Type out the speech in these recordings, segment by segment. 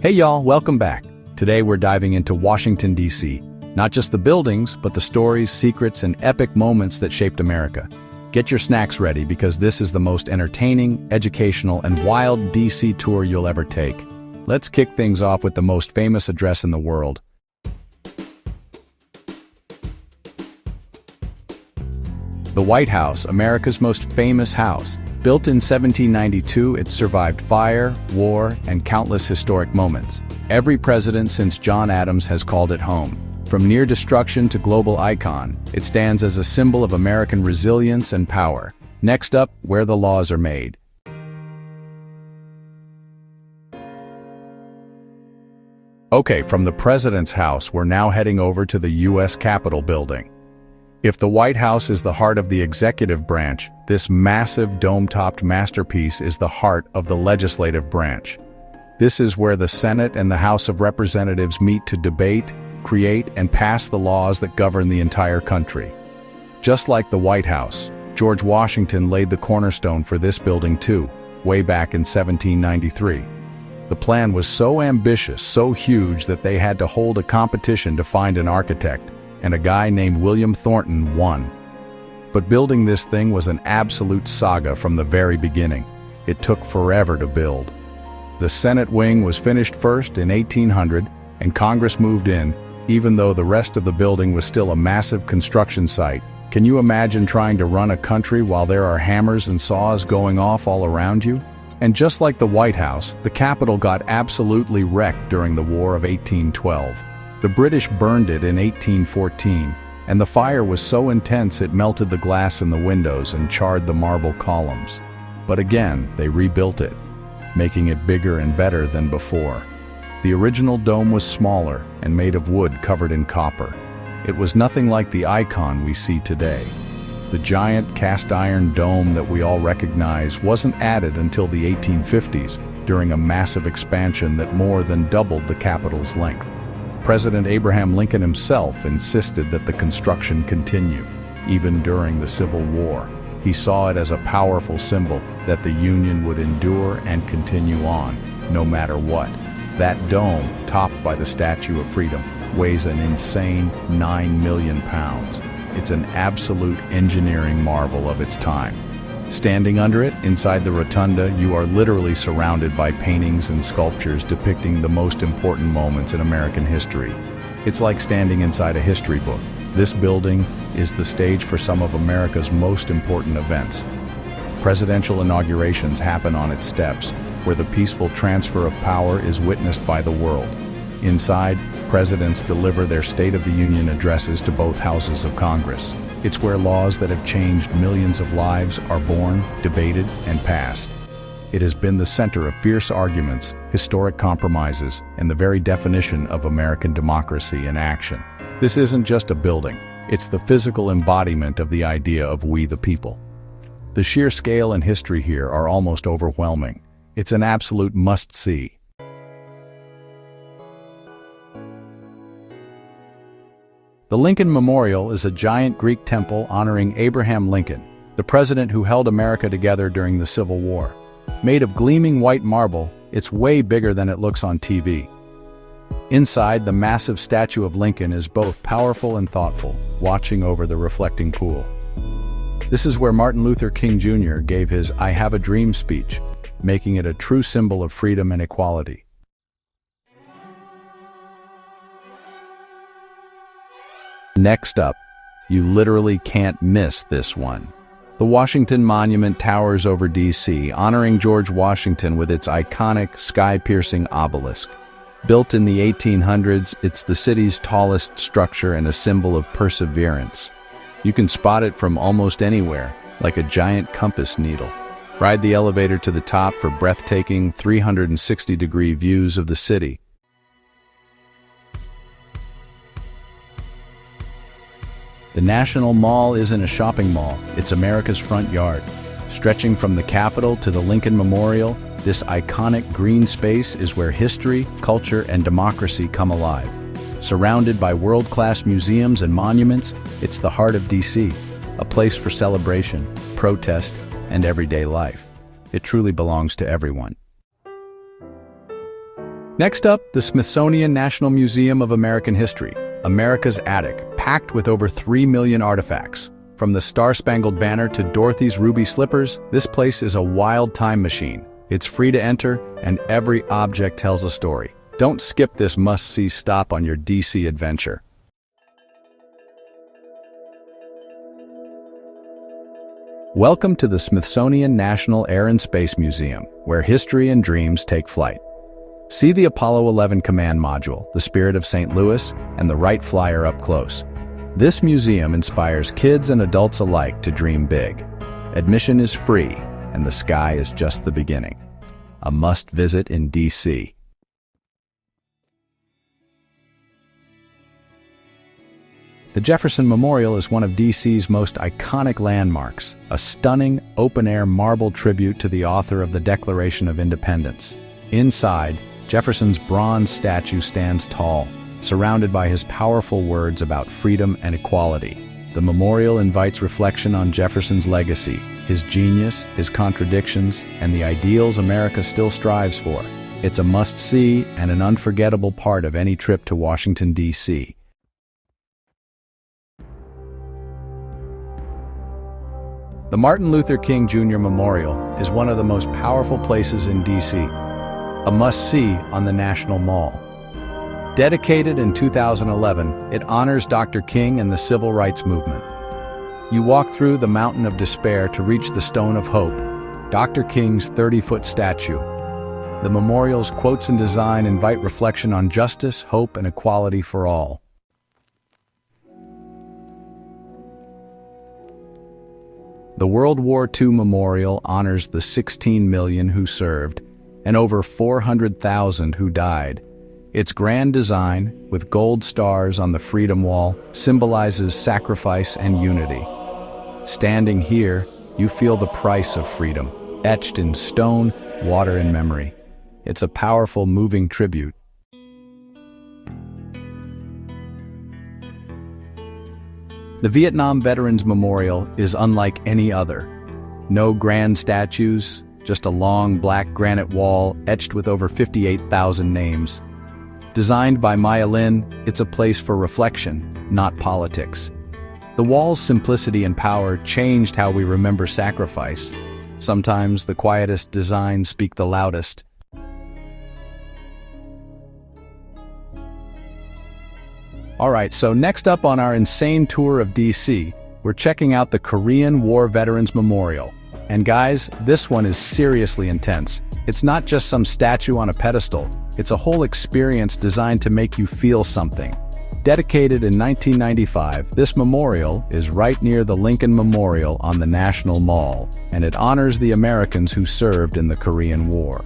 Hey y'all, welcome back. Today we're diving into Washington, D.C. Not just the buildings, but the stories, secrets, and epic moments that shaped America. Get your snacks ready because this is the most entertaining, educational, and wild D.C. tour you'll ever take. Let's kick things off with the most famous address in the world. The White House, America's most famous house. Built in 1792, it survived fire, war, and countless historic moments. Every president since John Adams has called it home. From near destruction to global icon, it stands as a symbol of American resilience and power. Next up, where the laws are made. Okay, from the president's house, we're now heading over to the U.S. Capitol building. If the White House is the heart of the executive branch, this massive dome-topped masterpiece is the heart of the legislative branch. This is where the Senate and the House of Representatives meet to debate, create, and pass the laws that govern the entire country. Just like the White House, George Washington laid the cornerstone for this building too, way back in 1793. The plan was so ambitious, so huge that they had to hold a competition to find an architect, and a guy named William Thornton won. But building this thing was an absolute saga from the very beginning. It took forever to build. The Senate wing was finished first in 1800, and Congress moved in, even though the rest of the building was still a massive construction site. Can you imagine trying to run a country while there are hammers and saws going off all around you? And just like the White House, the Capitol got absolutely wrecked during the War of 1812. The British burned it in 1814, and the fire was so intense it melted the glass in the windows and charred the marble columns. But again, they rebuilt it, making it bigger and better than before. The original dome was smaller and made of wood covered in copper. It was nothing like the icon we see today. The giant cast-iron dome that we all recognize wasn't added until the 1850s, during a massive expansion that more than doubled the Capitol's length. President Abraham Lincoln himself insisted that the construction continue, even during the Civil War. He saw it as a powerful symbol that the Union would endure and continue on, no matter what. That dome, topped by the Statue of Freedom, weighs an insane 9 million pounds. It's an absolute engineering marvel of its time. Standing under it, inside the rotunda, you are literally surrounded by paintings and sculptures depicting the most important moments in American history. It's like standing inside a history book. This building is the stage for some of America's most important events. Presidential inaugurations happen on its steps, where the peaceful transfer of power is witnessed by the world. Inside, presidents deliver their State of the Union addresses to both houses of Congress. It's where laws that have changed millions of lives are born, debated, and passed. It has been the center of fierce arguments, historic compromises, and the very definition of American democracy in action. This isn't just a building, it's the physical embodiment of the idea of we the people. The sheer scale and history here are almost overwhelming. It's an absolute must-see. The Lincoln Memorial is a giant Greek temple honoring Abraham Lincoln, the president who held America together during the Civil War. Made of gleaming white marble, it's way bigger than it looks on TV. Inside, the massive statue of Lincoln is both powerful and thoughtful, watching over the reflecting pool. This is where Martin Luther King Jr. gave his "I Have a Dream" speech, making it a true symbol of freedom and equality. Next up, you literally can't miss this one. The Washington Monument towers over D.C., honoring George Washington with its iconic, sky-piercing obelisk. Built in the 1800s, it's the city's tallest structure and a symbol of perseverance. You can spot it from almost anywhere, like a giant compass needle. Ride the elevator to the top for breathtaking 360-degree views of the city. The National Mall isn't a shopping mall, it's America's front yard. Stretching from the Capitol to the Lincoln Memorial, this iconic green space is where history, culture, and democracy come alive. Surrounded by world-class museums and monuments, it's the heart of D.C., a place for celebration, protest, and everyday life. It truly belongs to everyone. Next up, the Smithsonian National Museum of American History, America's attic, packed with over 3 million artifacts. From the Star-Spangled Banner to Dorothy's ruby slippers, this place is a wild time machine. It's free to enter, and every object tells a story. Don't skip this must-see stop on your DC adventure. Welcome to the Smithsonian National Air and Space Museum, where history and dreams take flight. See the Apollo 11 command module, the Spirit of St. Louis, and the Wright Flyer up close. This museum inspires kids and adults alike to dream big. Admission is free, and the sky is just the beginning. A must-visit in DC. The Jefferson Memorial is one of DC's most iconic landmarks, a stunning, open-air marble tribute to the author of the Declaration of Independence. Inside, Jefferson's bronze statue stands tall, surrounded by his powerful words about freedom and equality. The memorial invites reflection on Jefferson's legacy, his genius, his contradictions, and the ideals America still strives for. It's a must-see and an unforgettable part of any trip to Washington, D.C. The Martin Luther King Jr. Memorial is one of the most powerful places in D.C., a must-see on the National Mall. Dedicated in 2011, it honors Dr. King and the Civil Rights Movement. You walk through the Mountain of Despair to reach the Stone of Hope, Dr. King's 30-foot statue. The memorial's quotes and design invite reflection on justice, hope, and equality for all. The World War II Memorial honors the 16 million who served and over 400,000 who died. Its grand design, with gold stars on the Freedom Wall, symbolizes sacrifice and unity. Standing here, you feel the price of freedom, etched in stone, water, and memory. It's a powerful, moving tribute. The Vietnam Veterans Memorial is unlike any other. No grand statues, just a long black granite wall etched with over 58,000 names. Designed by Maya Lin, it's a place for reflection, not politics. The wall's simplicity and power changed how we remember sacrifice. Sometimes the quietest designs speak the loudest. Alright, so next up on our insane tour of DC, we're checking out the Korean War Veterans Memorial. And guys, this one is seriously intense. It's not just some statue on a pedestal, it's a whole experience designed to make you feel something. Dedicated in 1995, this memorial is right near the Lincoln Memorial on the National Mall, and it honors the Americans who served in the Korean War.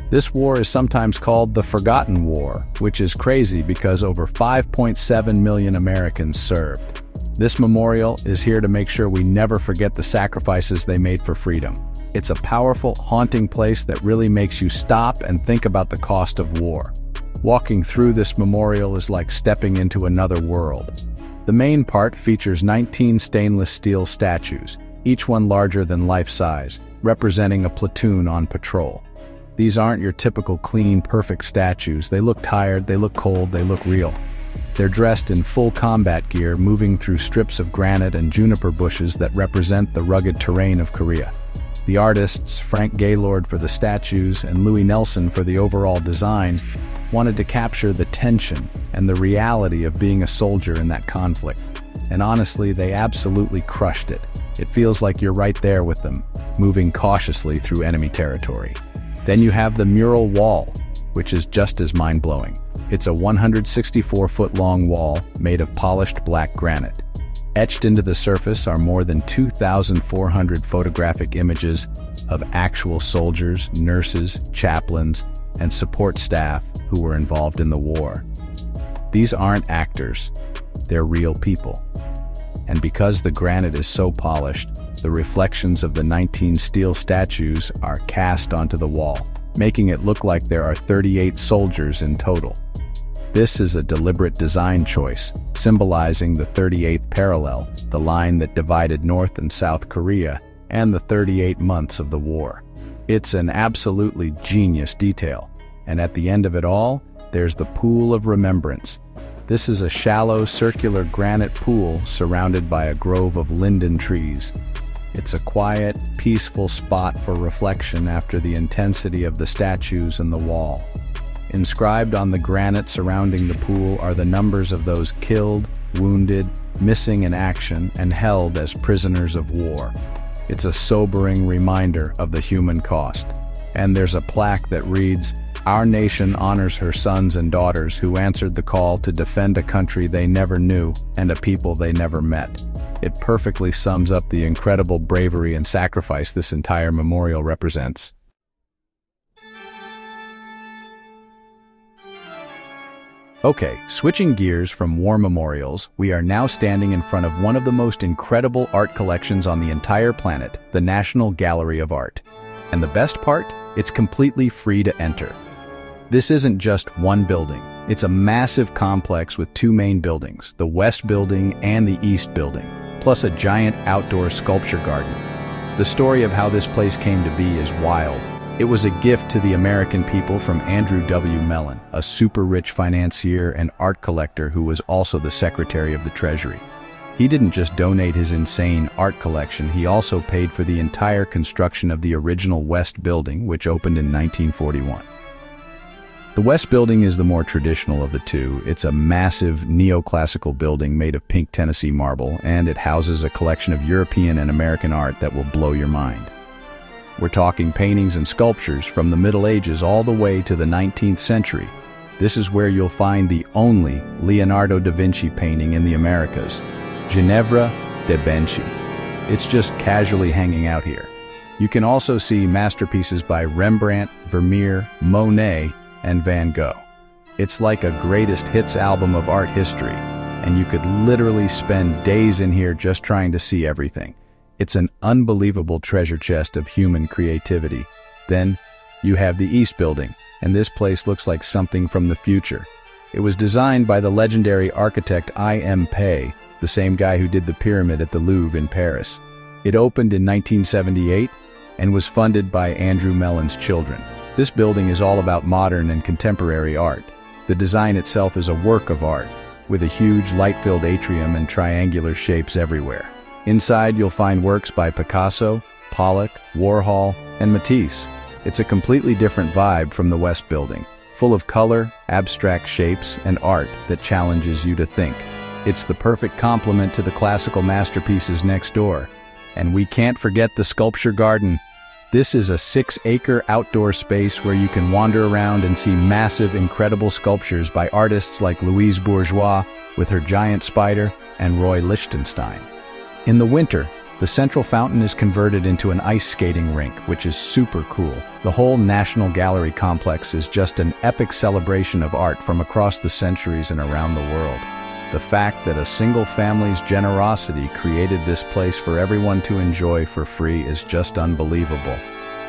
This war is sometimes called the Forgotten War, which is crazy because over 5.7 million Americans served. This memorial is here to make sure we never forget the sacrifices they made for freedom. It's a powerful, haunting place that really makes you stop and think about the cost of war. Walking through this memorial is like stepping into another world. The main part features 19 stainless steel statues, each one larger than life-size, representing a platoon on patrol. These aren't your typical clean, perfect statues. They look tired, they look cold, they look real. They're dressed in full combat gear, moving through strips of granite and juniper bushes that represent the rugged terrain of Korea. The artists, Frank Gaylord for the statues and Louis Nelson for the overall design, wanted to capture the tension and the reality of being a soldier in that conflict. And honestly, they absolutely crushed it. It feels like you're right there with them, moving cautiously through enemy territory. Then you have the mural wall, which is just as mind-blowing. It's a 164-foot-long wall made of polished black granite. Etched into the surface are more than 2,400 photographic images of actual soldiers, nurses, chaplains, and support staff who were involved in the war. These aren't actors, they're real people. And because the granite is so polished, the reflections of the 19 steel statues are cast onto the wall, making it look like there are 38 soldiers in total. This is a deliberate design choice, symbolizing the 38th parallel, the line that divided North and South Korea, and the 38 months of the war. It's an absolutely genius detail. And at the end of it all, there's the Pool of Remembrance. This is a shallow, circular granite pool surrounded by a grove of linden trees. It's a quiet, peaceful spot for reflection after the intensity of the statues and the wall. Inscribed on the granite surrounding the pool are the numbers of those killed, wounded, missing in action, and held as prisoners of war. It's a sobering reminder of the human cost. And there's a plaque that reads, "Our nation honors her sons and daughters who answered the call to defend a country they never knew and a people they never met." It perfectly sums up the incredible bravery and sacrifice this entire memorial represents. Okay, switching gears from war memorials, we are now standing in front of one of the most incredible art collections on the entire planet, the National Gallery of Art. And the best part? It's completely free to enter. This isn't just one building. It's a massive complex with two main buildings, the West Building and the East Building, plus a giant outdoor sculpture garden. The story of how this place came to be is wild. It was a gift to the American people from Andrew W. Mellon, a super-rich financier and art collector who was also the Secretary of the Treasury. He didn't just donate his insane art collection, he also paid for the entire construction of the original West Building, which opened in 1941. The West Building is the more traditional of the two. It's a massive neoclassical building made of pink Tennessee marble, and it houses a collection of European and American art that will blow your mind. We're talking paintings and sculptures from the Middle Ages all the way to the 19th century. This is where you'll find the only Leonardo da Vinci painting in the Americas, Ginevra da Benci. It's just casually hanging out here. You can also see masterpieces by Rembrandt, Vermeer, Monet, and Van Gogh. It's like a greatest hits album of art history, and you could literally spend days in here just trying to see everything. It's an unbelievable treasure chest of human creativity. Then, you have the East Building, and this place looks like something from the future. It was designed by the legendary architect I.M. Pei, the same guy who did the pyramid at the Louvre in Paris. It opened in 1978 and was funded by Andrew Mellon's children. This building is all about modern and contemporary art. The design itself is a work of art, with a huge light-filled atrium and triangular shapes everywhere. Inside, you'll find works by Picasso, Pollock, Warhol, and Matisse. It's a completely different vibe from the West Building, full of color, abstract shapes, and art that challenges you to think. It's the perfect complement to the classical masterpieces next door. And we can't forget the sculpture garden. This is a 6-acre outdoor space where you can wander around and see massive, incredible sculptures by artists like Louise Bourgeois with her giant spider and Roy Lichtenstein. In the winter, the central fountain is converted into an ice skating rink, which is super cool. The whole National Gallery complex is just an epic celebration of art from across the centuries and around the world. The fact that a single family's generosity created this place for everyone to enjoy for free is just unbelievable.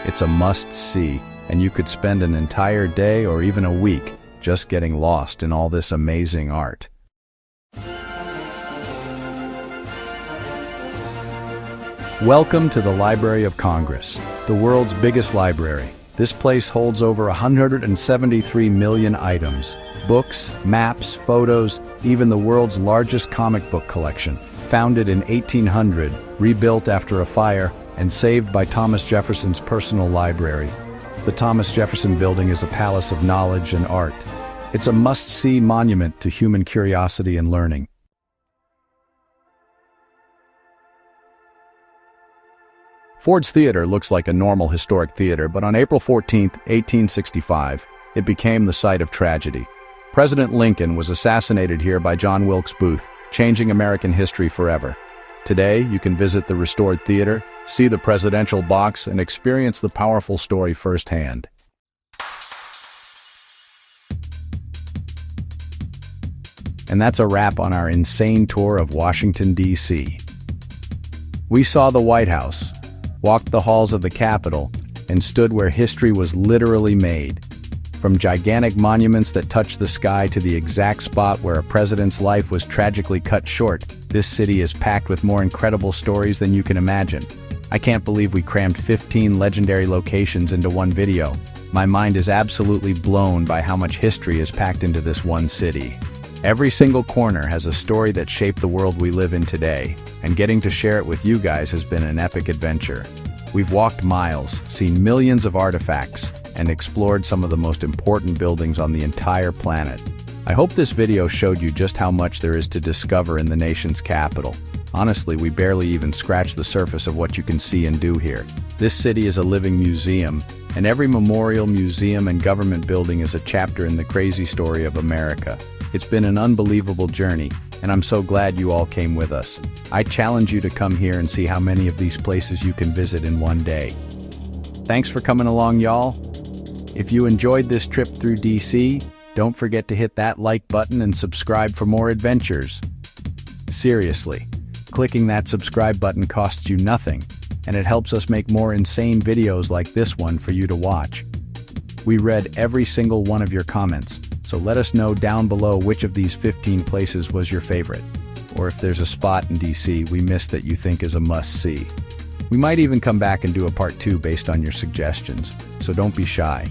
It's a must-see, and you could spend an entire day or even a week just getting lost in all this amazing art. Welcome to the Library of Congress, the world's biggest library. This place holds over 173 million items. Books, maps, photos, even the world's largest comic book collection. Founded in 1800, rebuilt after a fire, and saved by Thomas Jefferson's personal library. The Thomas Jefferson Building is a palace of knowledge and art. It's a must-see monument to human curiosity and learning. Ford's Theater looks like a normal historic theater, but on April 14, 1865, it became the site of tragedy. President Lincoln was assassinated here by John Wilkes Booth, changing American history forever. Today, you can visit the restored theater, see the presidential box, and experience the powerful story firsthand. And that's a wrap on our insane tour of Washington, D.C. We saw the White House, walked the halls of the Capitol, and stood where history was literally made. From gigantic monuments that touch the sky to the exact spot where a president's life was tragically cut short, this city is packed with more incredible stories than you can imagine. I can't believe we crammed 15 legendary locations into one video. My mind is absolutely blown by how much history is packed into this one city. Every single corner has a story that shaped the world we live in today, and getting to share it with you guys has been an epic adventure. We've walked miles, seen millions of artifacts, and explored some of the most important buildings on the entire planet. I hope this video showed you just how much there is to discover in the nation's capital. Honestly, we barely even scratched the surface of what you can see and do here. This city is a living museum, and every memorial, museum, and government building is a chapter in the crazy story of America. It's been an unbelievable journey, and I'm so glad you all came with us. I challenge you to come here and see how many of these places you can visit in one day. Thanks for coming along, y'all. If you enjoyed this trip through DC, don't forget to hit that like button and subscribe for more adventures. Seriously, clicking that subscribe button costs you nothing, and it helps us make more insane videos like this one for you to watch. We read every single one of your comments, so let us know down below which of these 15 places was your favorite, or if there's a spot in DC we missed that you think is a must-see. We might even come back and do a part 2 based on your suggestions, so don't be shy.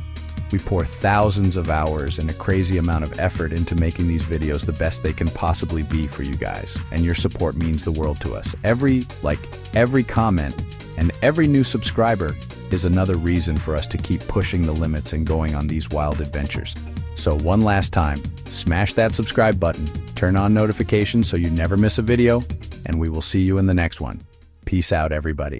We pour thousands of hours and a crazy amount of effort into making these videos the best they can possibly be for you guys, and your support means the world to us. Every comment, and every new subscriber is another reason for us to keep pushing the limits and going on these wild adventures. So one last time, smash that subscribe button, turn on notifications so you never miss a video, and we will see you in the next one. Peace out, everybody.